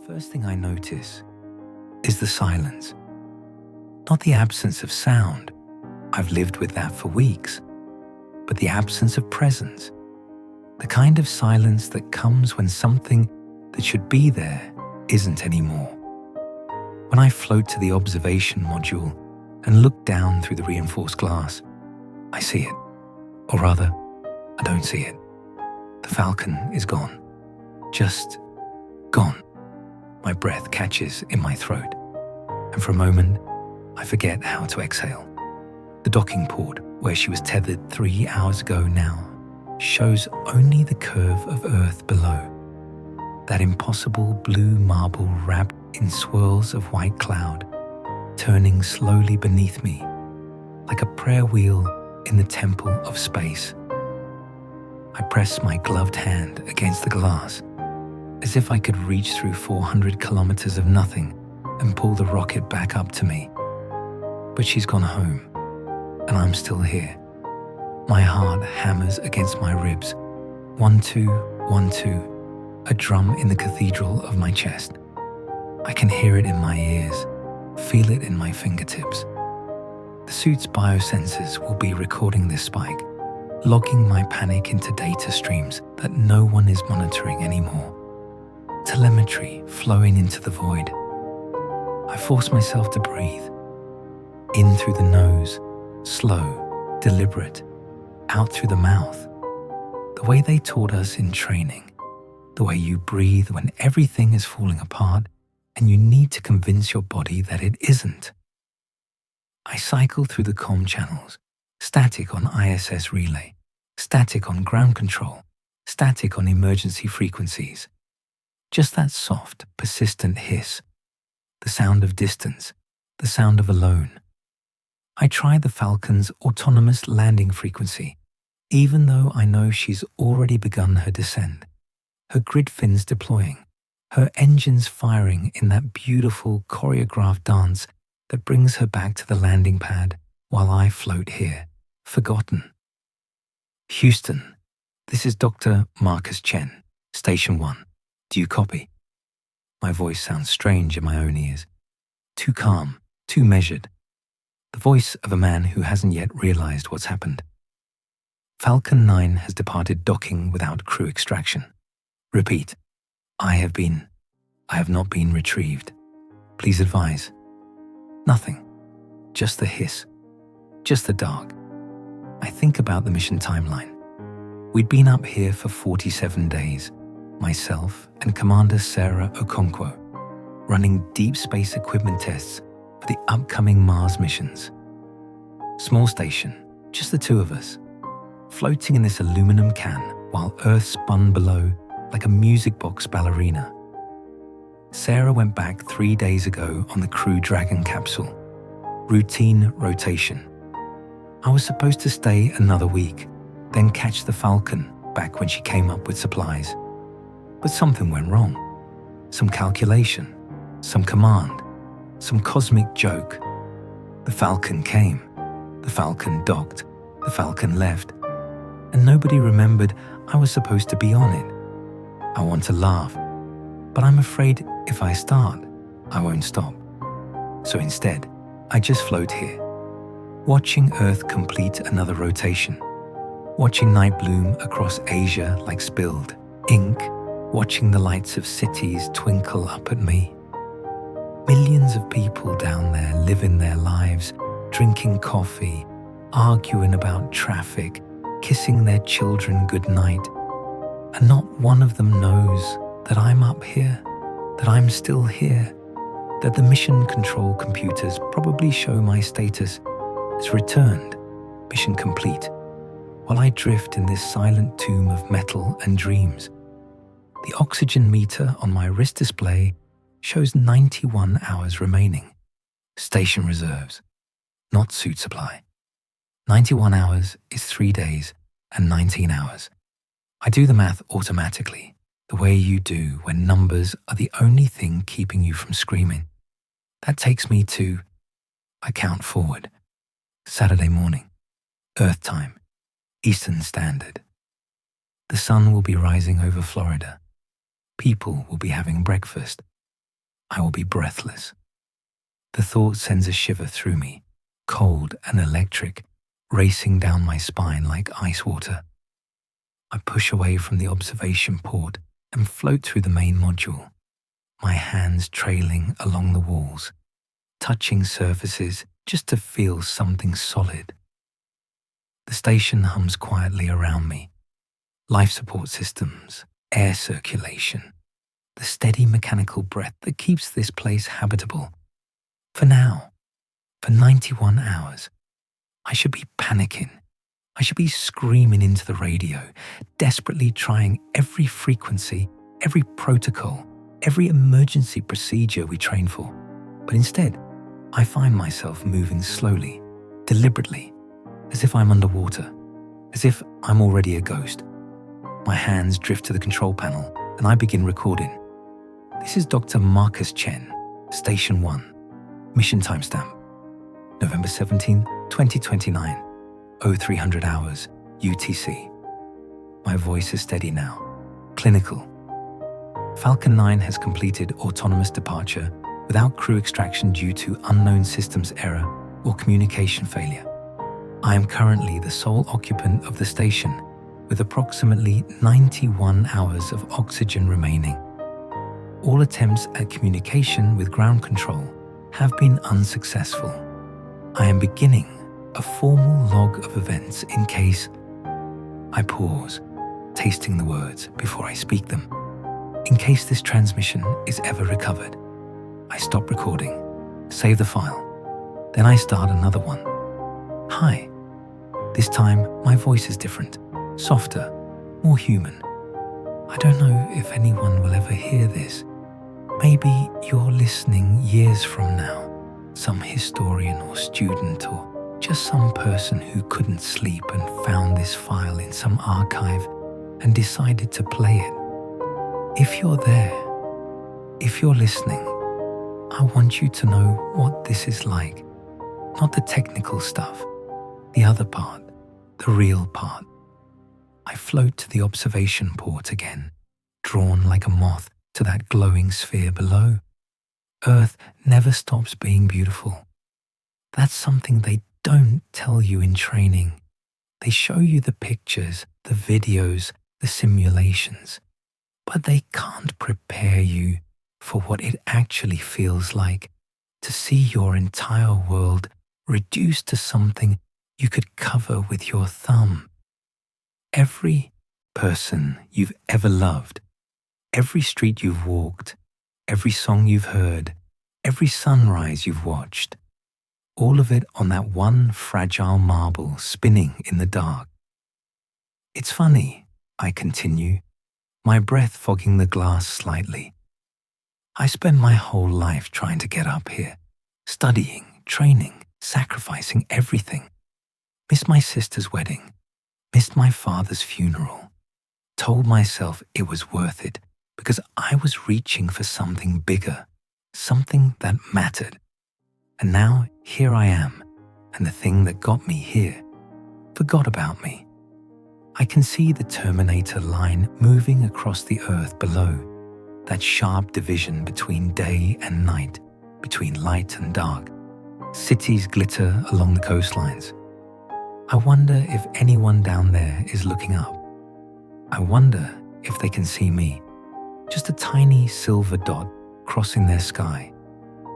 first thing I notice is the silence, not the absence of sound. I've lived with that for weeks, but the absence of presence, the kind of silence that comes when something that should be there isn't anymore. When I float to the observation module and look down through the reinforced glass, I see it, or rather, I don't see it. The Falcon is gone, just gone. My breath catches in my throat, and for a moment, I forget how to exhale. The docking port, where she was tethered 3 hours ago now, shows only the curve of Earth below. That impossible blue marble wrapped in swirls of white cloud, turning slowly beneath me, like a prayer wheel in the temple of space. I press my gloved hand against the glass, as if I could reach through 400 kilometers of nothing and pull the rocket back up to me. But she's gone home, and I'm still here. My heart hammers against my ribs. 1, 2, 1, 2, a drum in the cathedral of my chest. I can hear it in my ears, feel it in my fingertips. The suit's biosensors will be recording this spike, logging my panic into data streams that no one is monitoring anymore. Telemetry flowing into the void. I force myself to breathe. In through the nose, slow, deliberate, out through the mouth. The way they taught us in training. The way you breathe when everything is falling apart and you need to convince your body that it isn't. I cycle through the comm channels, static on ISS relay, static on ground control, static on emergency frequencies. Just that soft, persistent hiss, the sound of distance, the sound of alone. I try the Falcon's autonomous landing frequency, even though I know she's already begun her descent, her grid fins deploying, her engines firing in that beautiful choreographed dance that brings her back to the landing pad while I float here, forgotten. Houston, this is Dr. Marcus Chen, Station 1. Do you copy? My voice sounds strange in my own ears. Too calm, too measured. The voice of a man who hasn't yet realized what's happened. Falcon 9 has departed docking without crew extraction. Repeat. I have not been retrieved. Please advise. Nothing. Just the hiss. Just the dark. I think about the mission timeline. We'd been up here for 47 days. Myself and Commander Sarah Okonkwo, running deep space equipment tests for the upcoming Mars missions. Small station, just the two of us, floating in this aluminum can while Earth spun below like a music box ballerina. Sarah went back 3 days ago on the Crew Dragon capsule. Routine rotation. I was supposed to stay another week, then catch the Falcon back when she came up with supplies. But something went wrong. Some calculation, some command, some cosmic joke. The Falcon came, the Falcon docked, the Falcon left, and nobody remembered I was supposed to be on it. I want to laugh, but I'm afraid if I start, I won't stop. So instead, I just float here, watching Earth complete another rotation, watching night bloom across Asia like spilled ink, watching the lights of cities twinkle up at me. Millions of people down there living their lives, drinking coffee, arguing about traffic, kissing their children goodnight. And not one of them knows that I'm up here, that I'm still here, that the mission control computers probably show my status as returned, mission complete, while I drift in this silent tomb of metal and dreams. The oxygen meter on my wrist display shows 91 hours remaining. Station reserves, not suit supply. 91 hours is 3 days and 19 hours. I do the math automatically, the way you do when numbers are the only thing keeping you from screaming. That takes me to, I count forward, Saturday morning, Earth time, Eastern Standard. The sun will be rising over Florida. People will be having breakfast. I will be breathless. The thought sends a shiver through me, cold and electric, racing down my spine like ice water. I push away from the observation port and float through the main module, my hands trailing along the walls, touching surfaces just to feel something solid. The station hums quietly around me. Life support systems, air circulation, the steady mechanical breath that keeps this place habitable. For now, for 91 hours, I should be panicking. I should be screaming into the radio, desperately trying every frequency, every protocol, every emergency procedure we train for. But instead, I find myself moving slowly, deliberately, as if I'm underwater, as if I'm already a ghost. My hands drift to the control panel and I begin recording. This is Dr. Marcus Chen, Station 1, mission timestamp, November 17, 2029, 0300 hours, UTC. My voice is steady now, clinical. Falcon 9 has completed autonomous departure without crew extraction due to unknown systems error or communication failure. I am currently the sole occupant of the station with approximately 91 hours of oxygen remaining. All attempts at communication with ground control have been unsuccessful. I am beginning a formal log of events in case. I pause, tasting the words before I speak them. In case this transmission is ever recovered. I stop recording, save the file, then I start another one. Hi. This time my voice is different, softer, more human. I don't know if anyone will ever hear this. Maybe you're listening years from now, some historian or student or just some person who couldn't sleep and found this file in some archive and decided to play it. If you're there, if you're listening, I want you to know what this is like. Not the technical stuff, the other part, the real part. I float to the observation port again, drawn like a moth to that glowing sphere below. Earth never stops being beautiful. That's something they don't tell you in training. They show you the pictures, the videos, the simulations, but they can't prepare you for what it actually feels like to see your entire world reduced to something you could cover with your thumb. Every person you've ever loved, every street you've walked, every song you've heard, every sunrise you've watched, all of it on that one fragile marble spinning in the dark. It's funny, I continue, my breath fogging the glass slightly. I spent my whole life trying to get up here, studying, training, sacrificing everything. Missed my sister's wedding, missed my father's funeral, told myself it was worth it because I was reaching for something bigger, something that mattered. And now here I am, and the thing that got me here forgot about me. I can see the Terminator line moving across the earth below, that sharp division between day and night, between light and dark. Cities glitter along the coastlines. I wonder if anyone down there is looking up. I wonder if they can see me, just a tiny silver dot crossing their sky,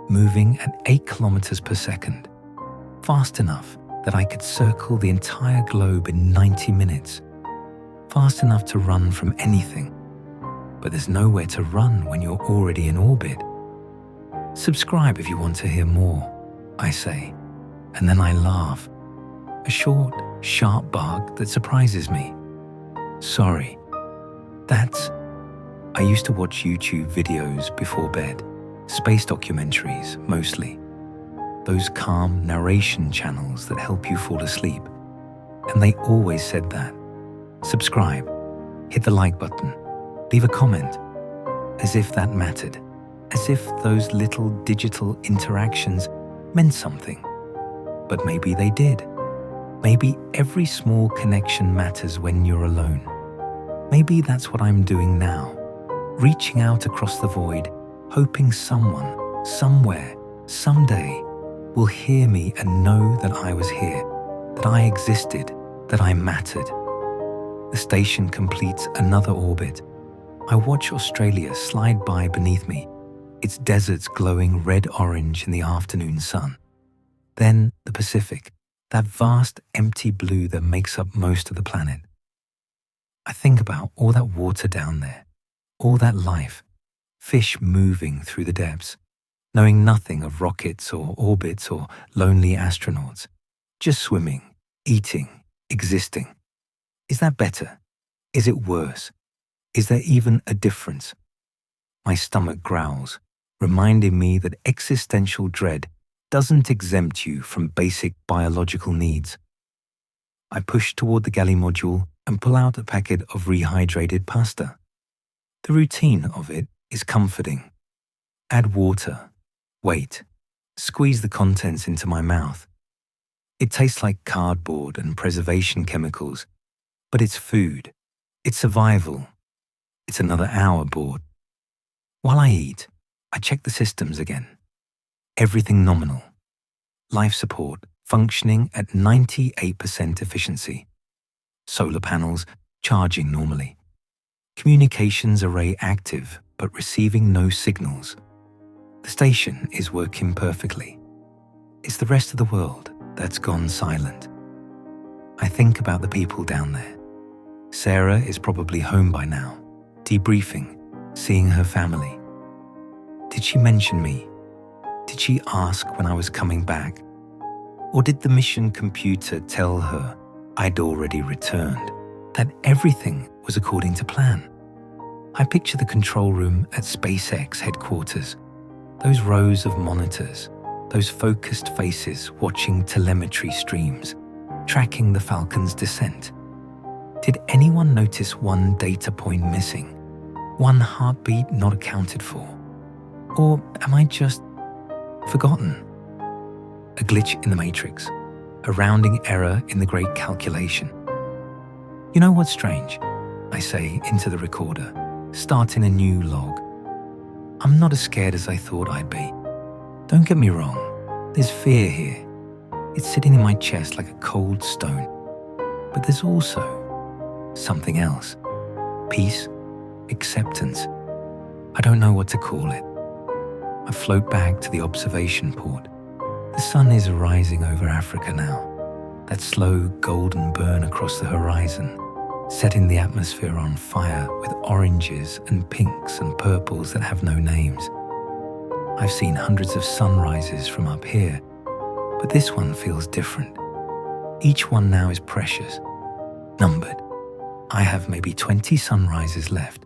moving at 8 kilometers per second, fast enough that I could circle the entire globe in 90 minutes, fast enough to run from anything. But there's nowhere to run when you're already in orbit. Subscribe if you want to hear more, I say, and then I laugh. A short, sharp bark that surprises me. Sorry. I used to watch YouTube videos before bed, space documentaries mostly. Those calm narration channels that help you fall asleep. And they always said that. Subscribe, hit the like button, leave a comment, as if that mattered, as if those little digital interactions meant something. But maybe they did. Maybe every small connection matters when you're alone. Maybe that's what I'm doing now, reaching out across the void, hoping someone, somewhere, someday will hear me and know that I was here, that I existed, that I mattered. The station completes another orbit. I watch Australia slide by beneath me, its deserts glowing red-orange in the afternoon sun. Then the Pacific, that vast empty blue that makes up most of the planet. I think about all that water down there, all that life, fish moving through the depths, knowing nothing of rockets or orbits or lonely astronauts, just swimming, eating, existing. Is that better? Is it worse? Is there even a difference? My stomach growls, reminding me that existential dread doesn't exempt you from basic biological needs. I push toward the galley module and pull out a packet of rehydrated pasta. The routine of it is comforting. Add water, wait, squeeze the contents into my mouth. It tastes like cardboard and preservation chemicals, but it's food, it's survival. It's another hour bored. While I eat, I check the systems again. Everything nominal. Life support functioning at 98% efficiency. Solar panels charging normally. Communications array active but receiving no signals. The station is working perfectly. It's the rest of the world that's gone silent. I think about the people down there. Sarah is probably home by now, debriefing, seeing her family. Did she mention me? Did she ask when I was coming back? Or did the mission computer tell her I'd already returned, that everything was according to plan? I picture the control room at SpaceX headquarters, those rows of monitors, those focused faces watching telemetry streams, tracking the Falcon's descent. Did anyone notice one data point missing? One heartbeat not accounted for? Or am I just forgotten? A glitch in the matrix, a rounding error in the great calculation. You know what's strange? I say into the recorder, starting a new log. I'm not as scared as I thought I'd be. Don't get me wrong, there's fear here. It's sitting in my chest like a cold stone. But there's also something else. Peace, acceptance. I don't know what to call it. I float back to the observation port. The sun is rising over Africa now. That slow golden burn across the horizon, setting the atmosphere on fire with oranges and pinks and purples that have no names. I've seen hundreds of sunrises from up here, but this one feels different. Each one now is precious, numbered. I have maybe 20 sunrises left,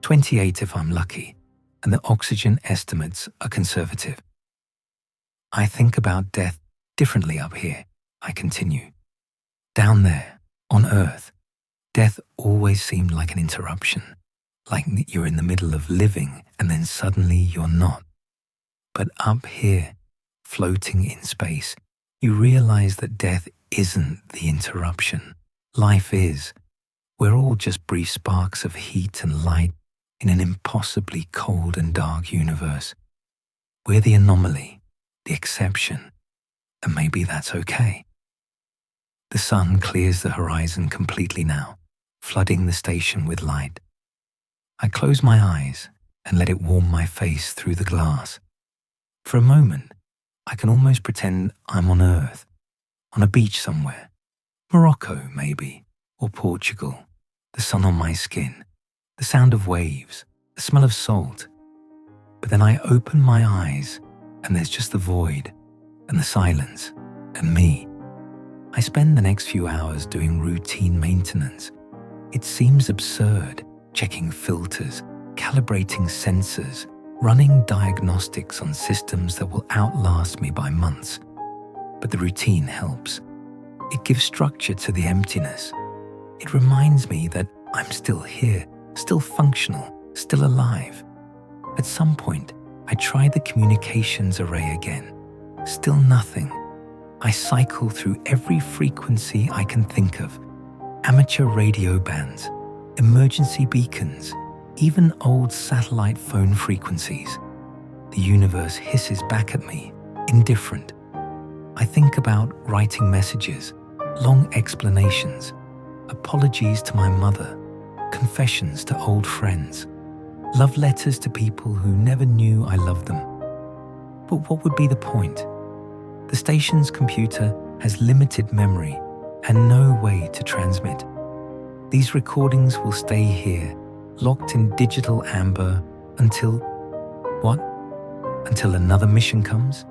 28 if I'm lucky, and the oxygen estimates are conservative. I think about death differently up here, I continue. Down there, on Earth, death always seemed like an interruption, like you're in the middle of living and then suddenly you're not. But up here, floating in space, you realize that death isn't the interruption. Life is. We're all just brief sparks of heat and light in an impossibly cold and dark universe. We're the anomaly, the exception, and maybe that's okay. The sun clears the horizon completely now, flooding the station with light. I close my eyes and let it warm my face through the glass. For a moment, I can almost pretend I'm on Earth, on a beach somewhere. Morocco, maybe, or Portugal. The sun on my skin, the sound of waves, the smell of salt. But then I open my eyes and there's just the void and the silence and me. I spend the next few hours doing routine maintenance. It seems absurd, checking filters, calibrating sensors, running diagnostics on systems that will outlast me by months. But the routine helps. It gives structure to the emptiness. It reminds me that I'm still here, still functional, still alive. At some point, I try the communications array again. Still nothing. I cycle through every frequency I can think of. Amateur radio bands, emergency beacons, even old satellite phone frequencies. The universe hisses back at me, indifferent. I think about writing messages, long explanations, apologies to my mother, confessions to old friends, love letters to people who never knew I loved them. But what would be the point? The station's computer has limited memory and no way to transmit. These recordings will stay here, locked in digital amber until what? Until another mission comes?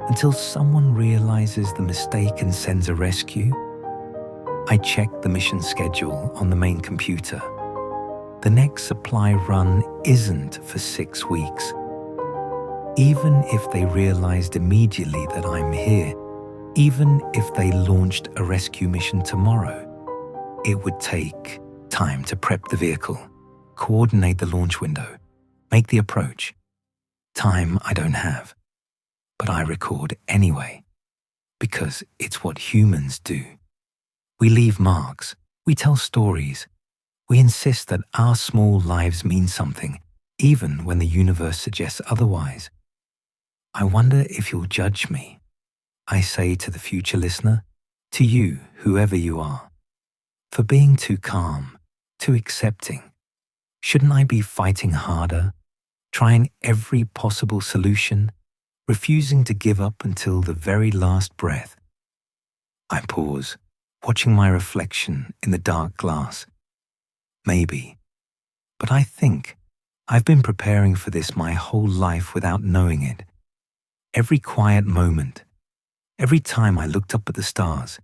Until someone realizes the mistake and sends a rescue? I check the mission schedule on the main computer. The next supply run isn't for 6 weeks. Even if they realized immediately that I'm here, even if they launched a rescue mission tomorrow, it would take time to prep the vehicle, coordinate the launch window, make the approach. Time I don't have, but I record anyway, because it's what humans do. We leave marks, we tell stories, we insist that our small lives mean something, even when the universe suggests otherwise. I wonder if you'll judge me, I say to the future listener, to you, whoever you are, for being too calm, too accepting. Shouldn't I be fighting harder, trying every possible solution, refusing to give up until the very last breath? I pause, watching my reflection in the dark glass. Maybe, but I think I've been preparing for this my whole life without knowing it. Every quiet moment, every time I looked up at the stars,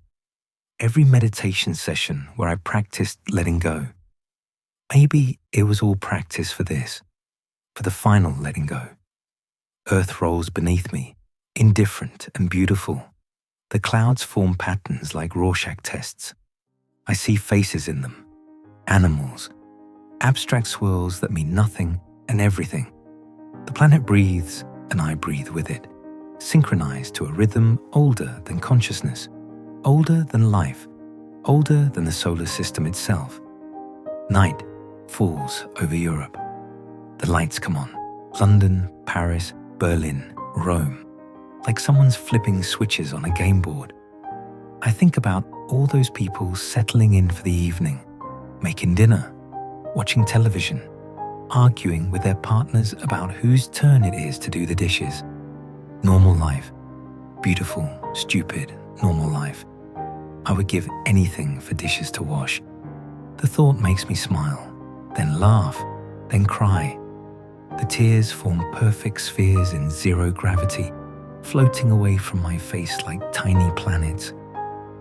every meditation session where I practiced letting go. Maybe it was all practice for this, for the final letting go. Earth rolls beneath me, indifferent and beautiful. The clouds form patterns like Rorschach tests. I see faces in them, animals, abstract swirls that mean nothing and everything. The planet breathes and I breathe with it, synchronized to a rhythm older than consciousness, older than life, older than the solar system itself. Night falls over Europe. The lights come on. London, Paris, Berlin, Rome, like someone's flipping switches on a game board. I think about all those people settling in for the evening, making dinner, watching television, arguing with their partners about whose turn it is to do the dishes. Normal life. Beautiful, stupid, normal life. I would give anything for dishes to wash. The thought makes me smile, then laugh, then cry. The tears form perfect spheres in zero gravity, floating away from my face like tiny planets.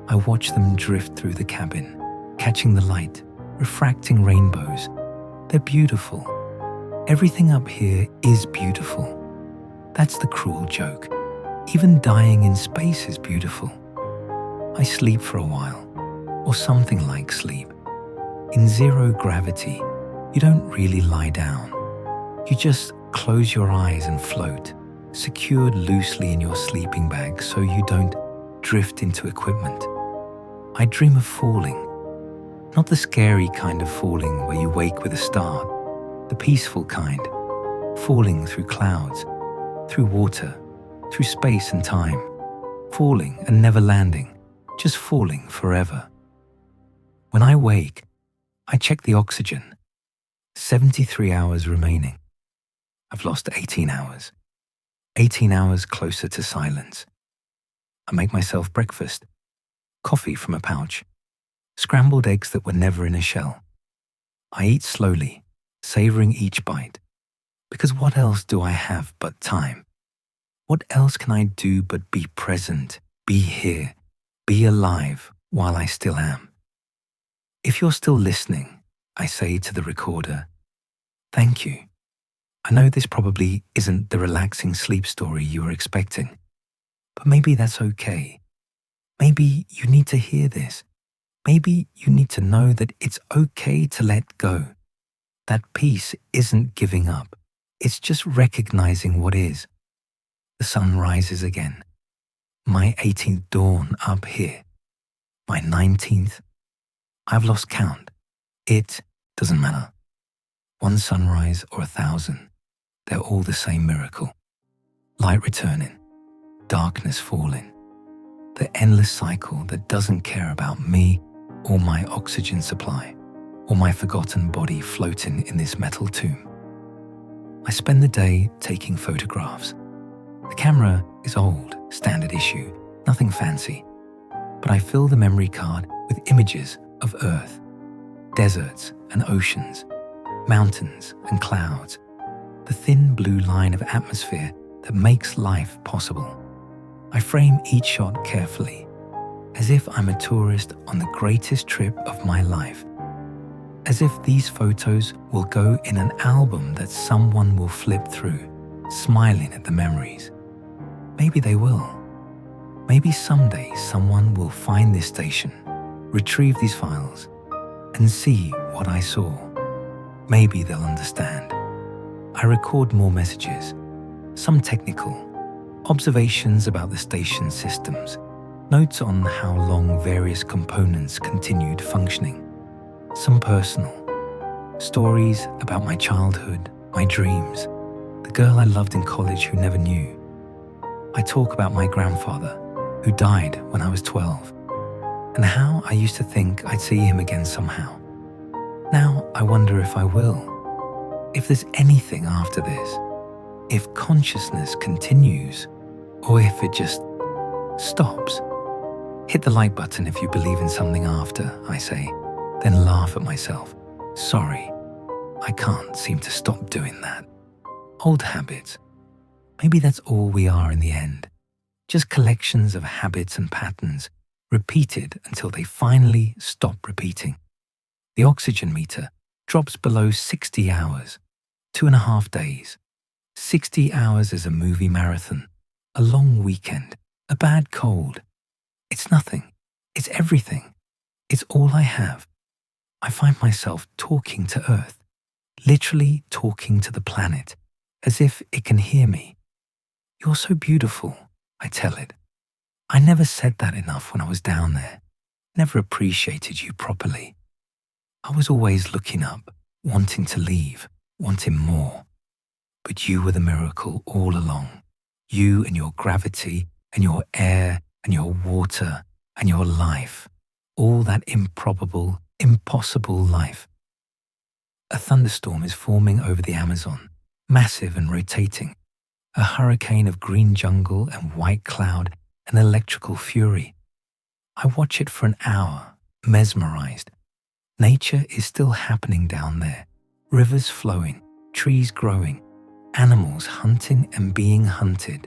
I watch them drift through the cabin, catching the light, refracting rainbows. They're beautiful. Everything up here is beautiful. That's the cruel joke. Even dying in space is beautiful. I sleep for a while, or something like sleep. In zero gravity, you don't really lie down. You just close your eyes and float, secured loosely in your sleeping bag so you don't drift into equipment. I dream of falling, not the scary kind of falling where you wake with a start, the peaceful kind, falling through clouds, through water, through space and time, falling and never landing, just falling forever. When I wake, I check the oxygen. 73 hours remaining. I've lost 18 hours. 18 hours closer to silence. I make myself breakfast. Coffee from a pouch. Scrambled eggs that were never in a shell. I eat slowly, savoring each bite. Because what else do I have but time? What else can I do but be present, be here, be alive while I still am? If you're still listening, I say to the recorder, thank you. I know this probably isn't the relaxing sleep story you were expecting, but maybe that's okay. Maybe you need to hear this. Maybe you need to know that it's okay to let go. That peace isn't giving up. It's just recognizing what is. The sun rises again. My 18th dawn up here. My 19th. I've lost count. It doesn't matter. One sunrise or 1,000. They're all the same miracle. Light returning, darkness falling. The endless cycle that doesn't care about me or my oxygen supply or my forgotten body floating in this metal tomb. I spend the day taking photographs. The camera is old, standard issue, nothing fancy, but I fill the memory card with images of Earth, deserts and oceans, mountains and clouds, the thin blue line of atmosphere that makes life possible. I frame each shot carefully, as if I'm a tourist on the greatest trip of my life, as if these photos will go in an album that someone will flip through, smiling at the memories. Maybe they will. Maybe someday someone will find this station, retrieve these files, and see what I saw. Maybe they'll understand. I record more messages, some technical, observations about the station systems, notes on how long various components continued functioning, some personal, stories about my childhood, my dreams, the girl I loved in college who never knew. I talk about my grandfather, who died when I was 12, and how I used to think I'd see him again somehow. Now I wonder if I will, if there's anything after this, if consciousness continues, or if it just stops. Hit the like button if you believe in something after, I say, then laugh at myself. Sorry, I can't seem to stop doing that. Old habits. Maybe that's all we are in the end. Just collections of habits and patterns, repeated until they finally stop repeating. The oxygen meter drops below 60 hours, 2.5 days. 60 hours is a movie marathon, a long weekend, a bad cold. It's nothing. It's everything. It's all I have. I find myself talking to Earth, literally talking to the planet, as if it can hear me. You're so beautiful, I tell it. I never said that enough when I was down there, never appreciated you properly. I was always looking up, wanting to leave, wanting more. But you were the miracle all along. You and your gravity and your air and your water and your life. All that improbable, impossible life. A thunderstorm is forming over the Amazon, massive and rotating. A hurricane of green jungle and white cloud and electrical fury. I watch it for an hour, mesmerized. Nature is still happening down there. Rivers flowing, trees growing, animals hunting and being hunted.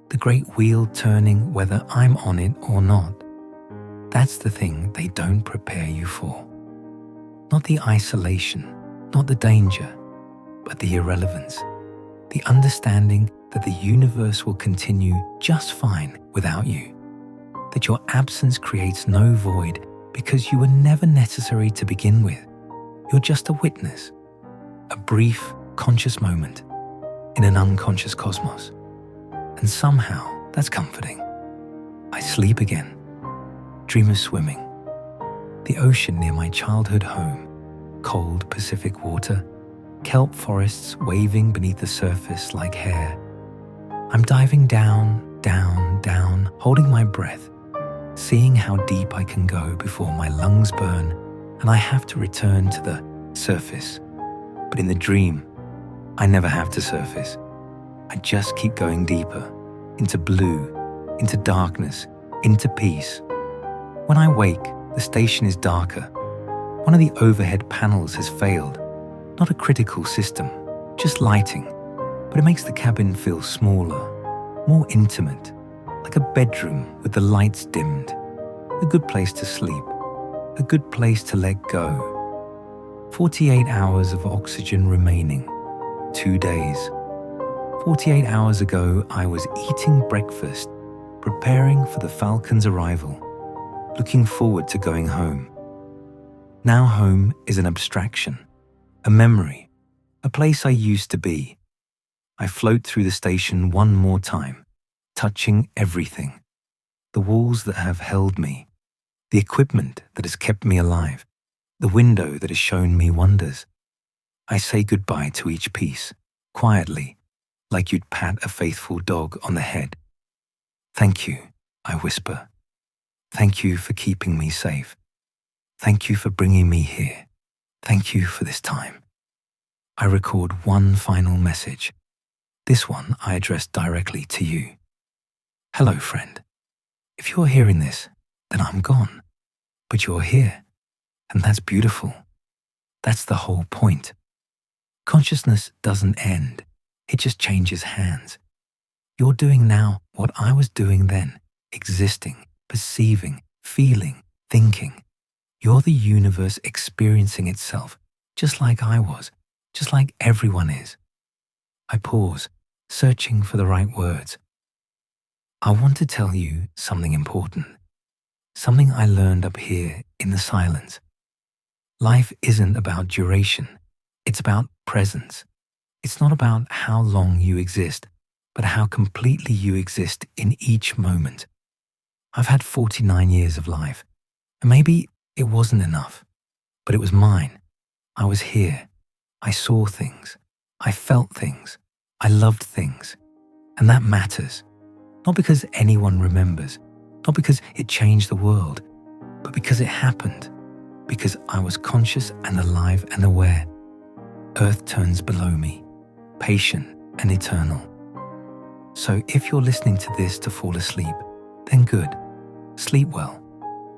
The great wheel turning whether I'm on it or not. That's the thing they don't prepare you for. Not the isolation, not the danger, but the irrelevance. The understanding that the universe will continue just fine without you. That your absence creates no void because you were never necessary to begin with. You're just a witness, a brief, conscious moment in an unconscious cosmos. And somehow that's comforting. I sleep again, dream of swimming. The ocean near my childhood home, cold Pacific water, kelp forests waving beneath the surface like hair. I'm diving down, down, down, holding my breath, seeing how deep I can go before my lungs burn and I have to return to the surface. But in the dream, I never have to surface. I just keep going deeper, into blue, into darkness, into peace. When I wake, the station is darker. One of the overhead panels has failed. Not a critical system, just lighting, but it makes the cabin feel smaller, more intimate, like a bedroom with the lights dimmed. A good place to sleep, a good place to let go. 48 hours of oxygen remaining, 2 days. 48 hours ago, I was eating breakfast, preparing for the Falcon's arrival, looking forward to going home. Now home is an abstraction. A memory, a place I used to be. I float through the station one more time, touching everything. The walls that have held me, the equipment that has kept me alive, the window that has shown me wonders. I say goodbye to each piece, quietly, like you'd pat a faithful dog on the head. Thank you, I whisper. Thank you for keeping me safe. Thank you for bringing me here. Thank you for this time. I record one final message. This one I address directly to you. Hello, friend. If you're hearing this, then I'm gone. But you're here, and that's beautiful. That's the whole point. Consciousness doesn't end. It just changes hands. You're doing now what I was doing then, existing, perceiving, feeling, thinking. You're the universe experiencing itself, just like I was, just like everyone is. I pause, searching for the right words. I want to tell you something important, something I learned up here in the silence. Life isn't about duration, it's about presence. It's not about how long you exist, but how completely you exist in each moment. I've had 49 years of life, and maybe it wasn't enough, but it was mine. I was here. I saw things. I felt things. I loved things. And that matters. Not because anyone remembers, not because it changed the world, but because it happened. Because I was conscious and alive and aware. Earth turns below me, patient and eternal. So if you're listening to this to fall asleep, then good. Sleep well.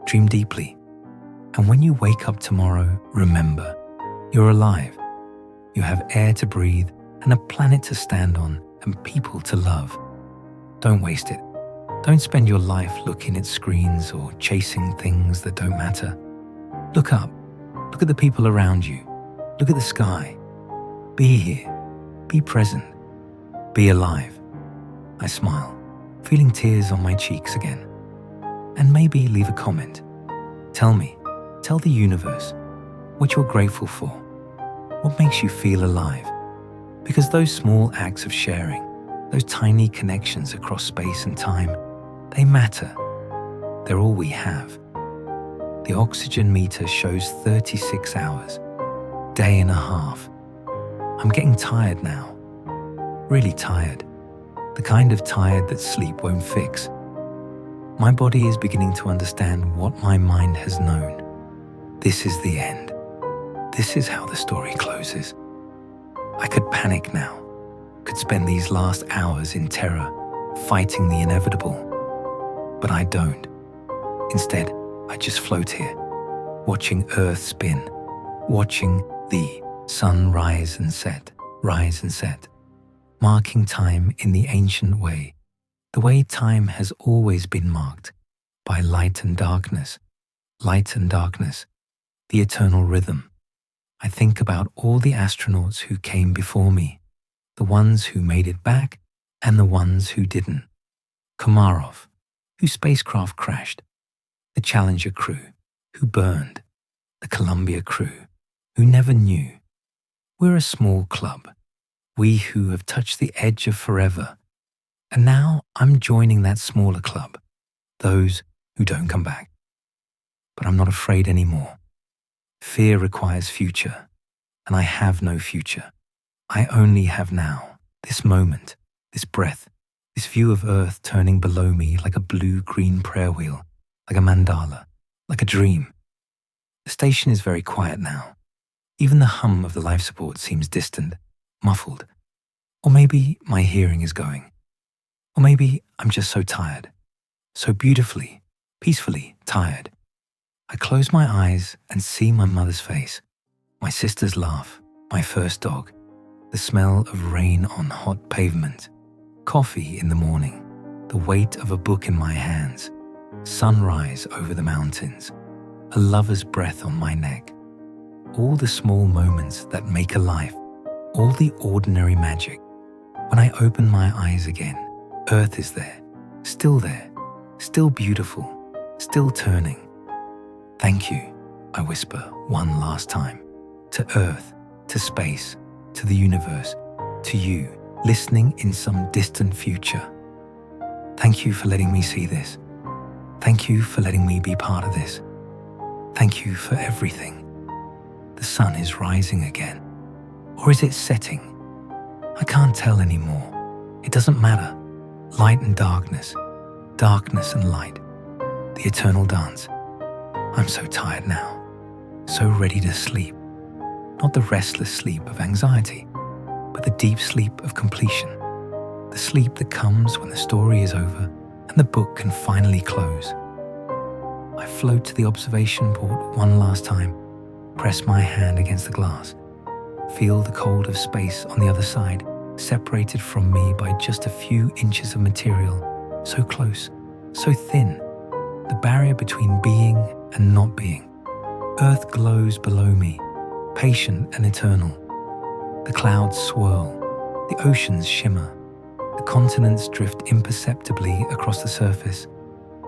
Dream deeply. And when you wake up tomorrow, remember, you're alive. You have air to breathe and a planet to stand on and people to love. Don't waste it. Don't spend your life looking at screens or chasing things that don't matter. Look up. Look at the people around you. Look at the sky. Be here. Be present. Be alive. I smile, feeling tears on my cheeks again. And maybe leave a comment. Tell me, tell the universe what you're grateful for. What makes you feel alive? Because those small acts of sharing, those tiny connections across space and time, they matter. They're all we have. The oxygen meter shows 36 hours, day and a half. I'm getting tired now, really tired, the kind of tired that sleep won't fix. My body is beginning to understand what my mind has known. This is the end. This is how the story closes. I could panic now, could spend these last hours in terror, fighting the inevitable. But I don't. Instead, I just float here, watching Earth spin, watching the sun rise and set, marking time in the ancient way, the way time has always been marked, by light and darkness, the eternal rhythm. I think about all the astronauts who came before me, the ones who made it back and the ones who didn't. Komarov, whose spacecraft crashed, the Challenger crew, who burned, the Columbia crew, who never knew. We're a small club, we who have touched the edge of forever. And now I'm joining that smaller club, those who don't come back. But I'm not afraid anymore. Fear requires future, and I have no future. I only have now, this moment, this breath, this view of Earth turning below me like a blue-green prayer wheel, like a mandala, like a dream. The station is very quiet now. Even the hum of the life support seems distant, muffled. Or maybe my hearing is going. Or maybe I'm just so tired, so beautifully, peacefully tired. I close my eyes and see my mother's face, my sister's laugh, my first dog, the smell of rain on hot pavement, coffee in the morning, the weight of a book in my hands, sunrise over the mountains, a lover's breath on my neck. All the small moments that make a life, all the ordinary magic. When I open my eyes again, Earth is there, still beautiful, still turning. Thank you, I whisper one last time, to Earth, to space, to the universe, to you, listening in some distant future. Thank you for letting me see this. Thank you for letting me be part of this. Thank you for everything. The sun is rising again. Or is it setting? I can't tell anymore. It doesn't matter. Light and darkness, darkness and light, the eternal dance. I'm so tired now, so ready to sleep. Not the restless sleep of anxiety, but the deep sleep of completion. The sleep that comes when the story is over and the book can finally close. I float to the observation port one last time, press my hand against the glass, feel the cold of space on the other side, separated from me by just a few inches of material, so close, so thin, the barrier between being and not being. Earth glows below me, patient and eternal. The clouds swirl, the oceans shimmer, the continents drift imperceptibly across the surface,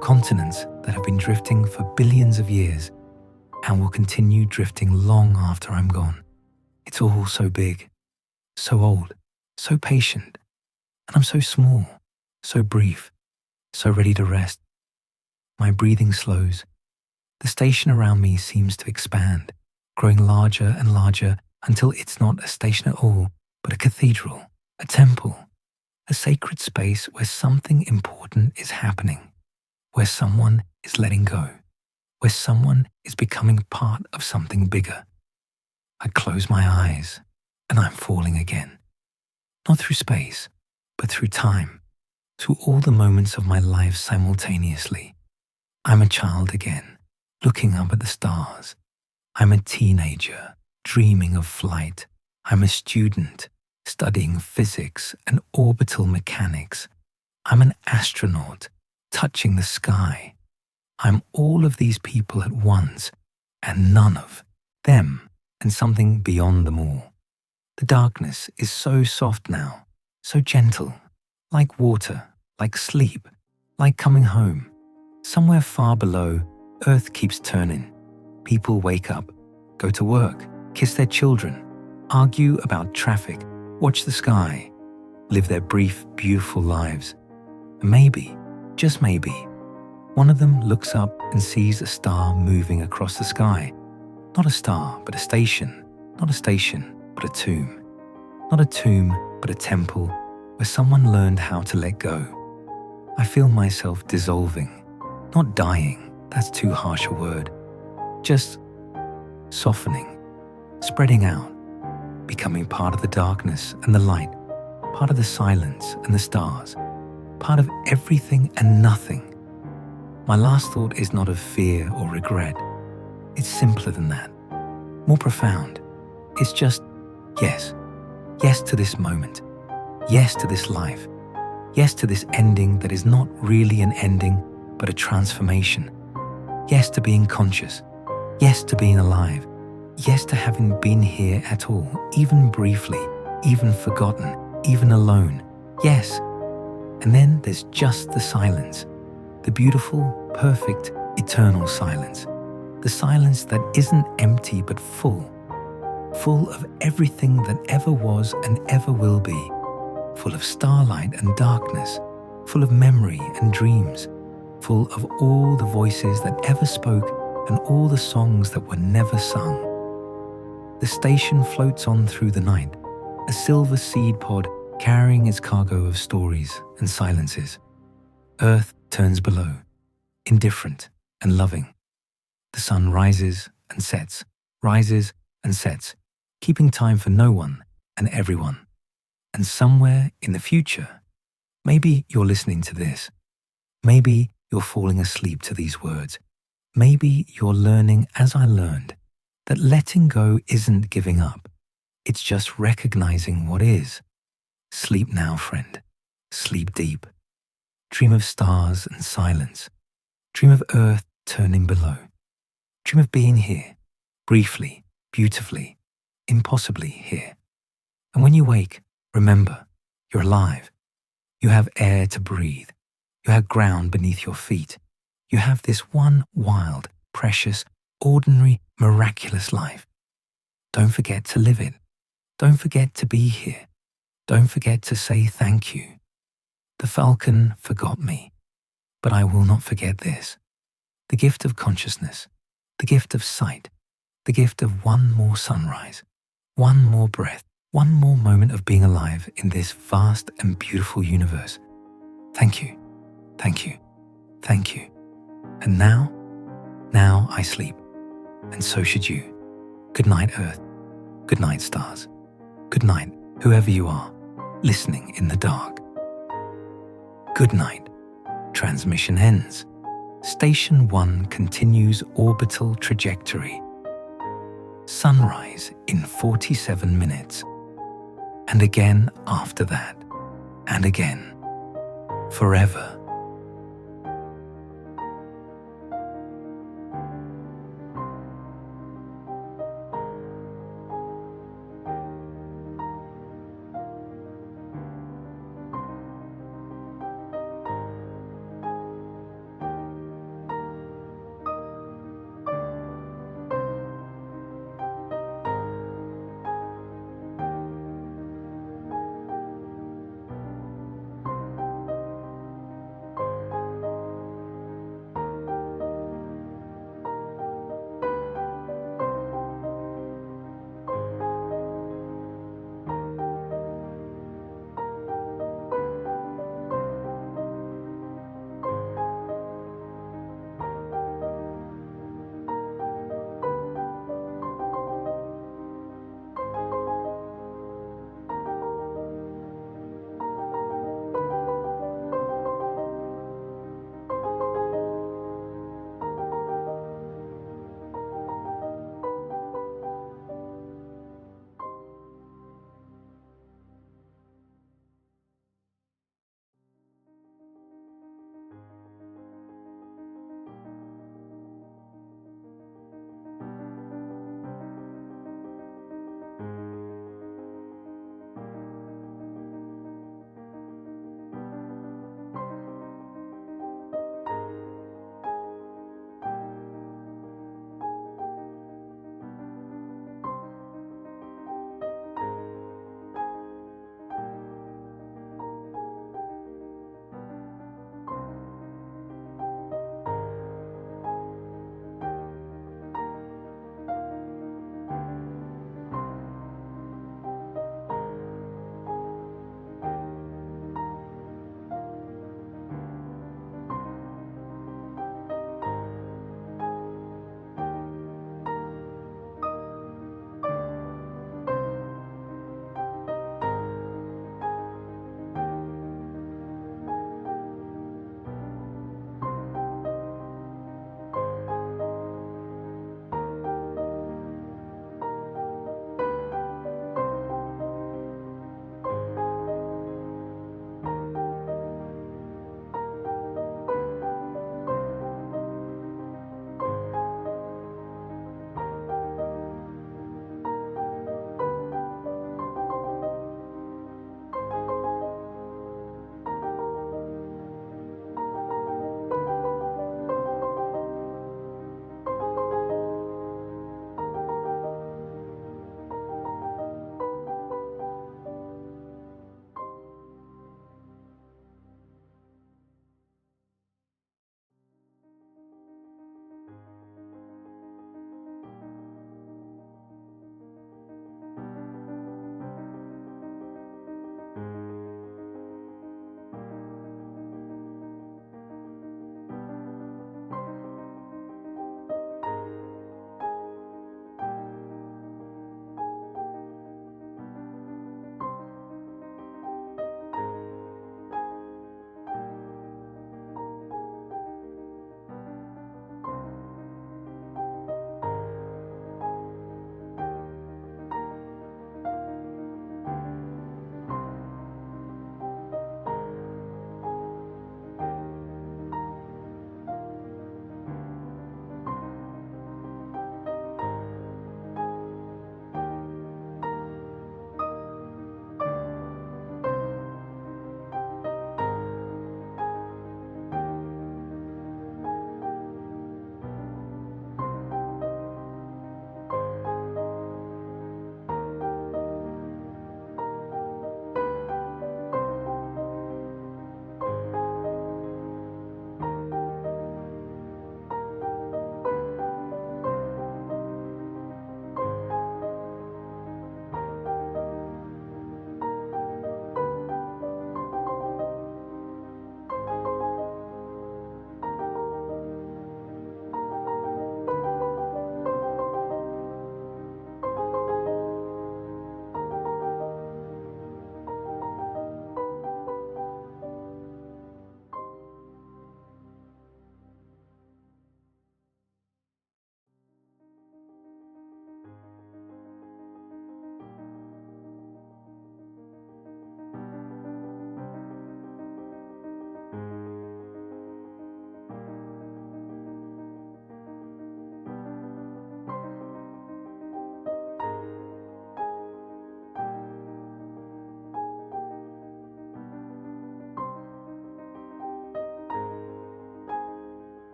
continents that have been drifting for billions of years and will continue drifting long after I'm gone. It's all so big, so old, so patient, and I'm so small, so brief, so ready to rest. My breathing slows. The station around me seems to expand, growing larger and larger until it's not a station at all, but a cathedral, a temple, a sacred space where something important is happening, where someone is letting go, where someone is becoming part of something bigger. I close my eyes and I'm falling again. Not through space, but through time, through all the moments of my life simultaneously. I'm a child again, looking up at the stars. I'm a teenager, dreaming of flight. I'm a student, studying physics and orbital mechanics. I'm an astronaut, touching the sky. I'm all of these people at once, and none of them, and something beyond them all. The darkness is so soft now, so gentle, like water, like sleep, like coming home. Somewhere far below, Earth keeps turning. People wake up, go to work, kiss their children, argue about traffic, watch the sky, live their brief, beautiful lives. And maybe, just maybe, one of them looks up and sees a star moving across the sky. Not a star, but a station. Not a station, but a tomb. Not a tomb, but a temple where someone learned how to let go. I feel myself dissolving, not dying, that's too harsh a word. Just softening, spreading out, becoming part of the darkness and the light, part of the silence and the stars, part of everything and nothing. My last thought is not of fear or regret. It's simpler than that, more profound. It's just yes. Yes to this moment. Yes to this life. Yes to this ending that is not really an ending, but a transformation. Yes to being conscious. Yes to being alive. Yes to having been here at all, even briefly, even forgotten, even alone. Yes. And then there's just the silence. The beautiful, perfect, eternal silence. The silence that isn't empty but full of everything that ever was and ever will be, full of starlight and darkness, full of memory and dreams, full of all the voices that ever spoke and all the songs that were never sung. The station floats on through the night, a silver seed pod carrying its cargo of stories and silences. Earth turns below, indifferent and loving. The sun rises and sets, keeping time for no one and everyone. And somewhere in the future, maybe you're listening to this. Maybe you're falling asleep to these words. Maybe you're learning, as I learned, that letting go isn't giving up. It's just recognizing what is. Sleep now, friend. Sleep deep. Dream of stars and silence. Dream of Earth turning below. Dream of being here, briefly, beautifully, impossibly here. And when you wake, remember, you're alive. You have air to breathe. You have ground beneath your feet. You have this one wild, precious, ordinary, miraculous life. Don't forget to live it. Don't forget to be here. Don't forget to say thank you. The Falcon forgot me, but I will not forget this. The gift of consciousness, the gift of sight, the gift of one more sunrise, one more breath, One more moment of being alive in this vast and beautiful universe. Thank you, thank you, thank you. And now I sleep, and so should you. Good night, Earth. Good night, stars. Good night, whoever you are, listening in the dark. Good night. Transmission ends. Station 1 continues orbital trajectory. Sunrise in 47 minutes. And again after that. And again. Forever.